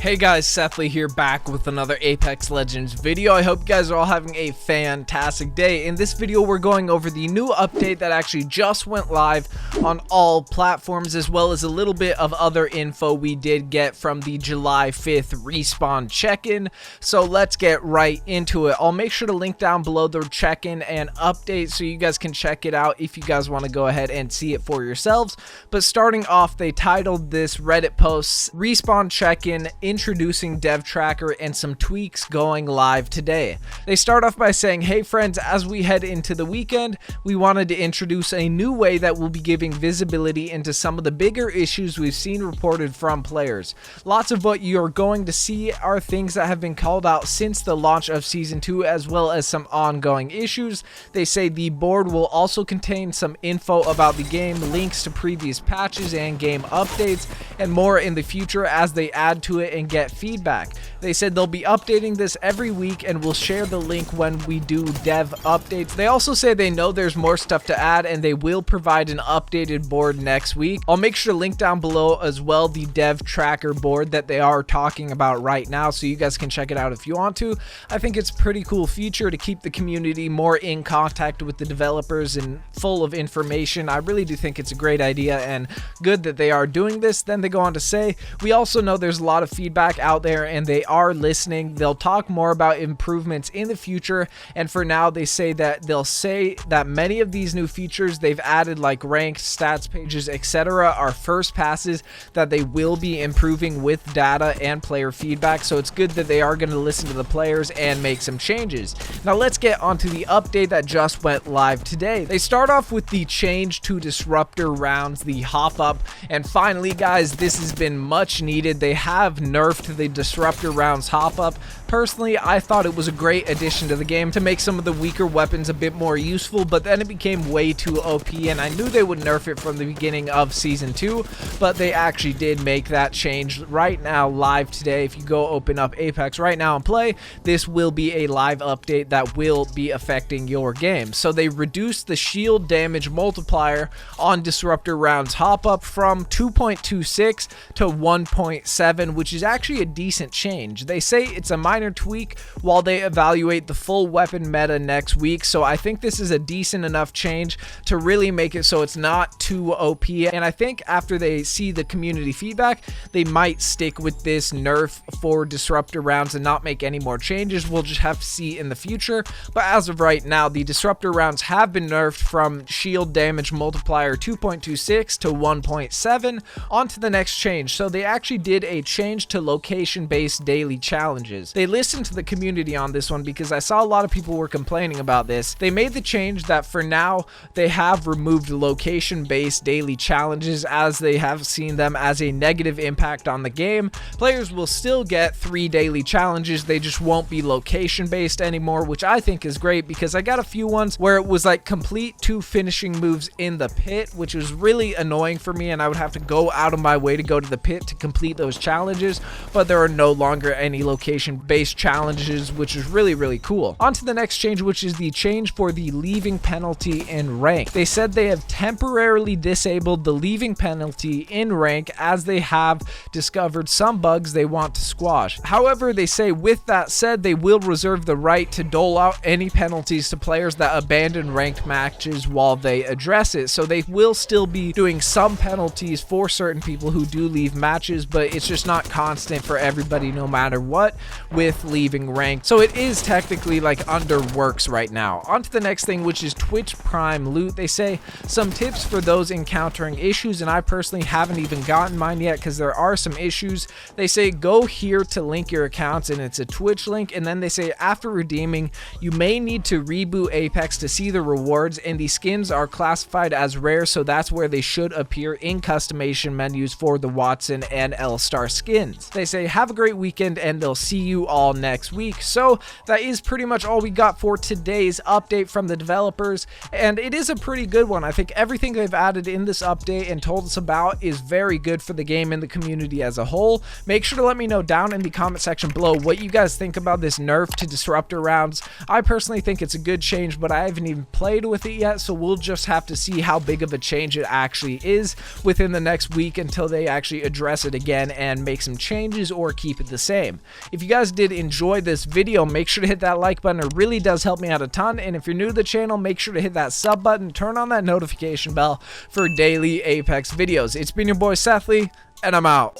Hey guys, Sethly here, back with another Apex Legends video. I hope you guys are all having a fantastic day. In this video, we're going over the new update that actually just went live on all platforms, as well as a little bit of other info we did get from the July 5th respawn check-in. So let's get right into it. I'll make sure to link down below the check-in and update so you guys can check it out if you guys want to go ahead and see it for yourselves. But starting off, they titled this Reddit post, Respawn Check-in, introducing dev tracker and some tweaks going live today. They start off by saying, hey friends, as we head into the weekend, we wanted to introduce a new way that will be giving visibility into some of the bigger issues we've seen reported from players. Lots of what you're going to see are things that have been called out since the launch of Season 2, as well as some ongoing issues. They say the board will also contain some info about the game, links to previous patches and game updates, and more in the future as they add to it and get feedback. They said they'll be updating this every week and will share the link when we do dev updates. They also say they know there's more stuff to add and they will provide an updated board next week. I'll make sure to link down below as well the dev tracker board that they are talking about right now, so you guys can check it out if you want to. I think it's a pretty cool feature to keep the community more in contact with the developers and full of information. I really do think it's a great idea and good that they are doing this. Then they go on to say, we also know there's a lot of feedback out there and they are listening. They'll talk more about improvements in the future, and for now they say that they'll say that many of these new features they've added, like ranked stats pages, etc., are first passes that they will be improving with data and player feedback. So it's good that they are going to listen to the players and make some changes. Now let's get onto the update that just went live today. They start off with the change to Disruptor rounds, the hop up, and finally guys, this has been much needed. They have nerfed the Disruptor rounds hop up. Personally, I thought it was a great addition to the game to make some of the weaker weapons a bit more useful, but then it became way too OP, and I knew they would nerf it from the beginning of Season 2, but they actually did make that change right now live today. If you go open up Apex right now and play, this will be a live update that will be affecting your game. So they reduced the shield damage multiplier on Disruptor rounds hop up from 2.26 to 1.7, which is actually a decent change. They say it's a minor tweak while they evaluate the full weapon meta next week, so I think this is a decent enough change to really make it so it's not too OP, and I think after they see the community feedback, they might stick with this nerf for Disruptor rounds and not make any more changes. We'll just have to see in the future, but as of right now, the Disruptor rounds have been nerfed from shield damage multiplier 2.26 to 1.7. On to the next change. So they actually did a change to location-based daily challenges. They listened to the community on this one because I saw a lot of people were complaining about this. They made the change that for now they have removed location-based daily challenges, as they have seen them as a negative impact on the game. Players will still get 3 daily challenges, they just won't be location-based anymore, which I think is great because I got a few ones where it was like complete 2 finishing moves in the pit, which was really annoying for me, and I would have to go out of my way to go to the pit to complete those challenges, but there are no longer any location-based challenges, which is really cool. On to the next change, which is the change for the leaving penalty in rank. They said they have temporarily disabled the leaving penalty in rank as they have discovered some bugs they want to squash. However, they say with that said, they will reserve the right to dole out any penalties to players that abandon ranked matches while they address it. So they will still be doing some penalties for certain people who do leave matches, but it's just not constant for everybody no matter what with leaving rank. So it is technically like under works right now. On to the next thing, which is Twitch Prime loot. They say some tips for those encountering issues, and I personally haven't even gotten mine yet because there are some issues. They say go here to link your accounts, and it's a Twitch link, and then they say after redeeming you may need to reboot Apex to see the rewards, and the skins are classified as rare, so that's where they should appear in customization menus for the Watson and L-Star skins. They say have a great weekend. weekend, and they'll see you all next week. So that is pretty much all we got for today's update from the developers, and it is a pretty good one. I think everything they've added in this update and told us about is very good for the game and the community as a whole. Make sure to let me know down in the comment section below what you guys think about this nerf to Disruptor rounds. I personally think it's a good change, but I haven't even played with it yet, so we'll just have to see how big of a change it actually is within the next week until they actually address it again and make some changes or keep it the same. If you guys did enjoy this video, make sure to hit that like button. It really does help me out a ton, and if you're new to the channel, make sure to hit that sub button, turn on that notification bell for daily Apex videos. It's been your boy Sethly, and I'm out.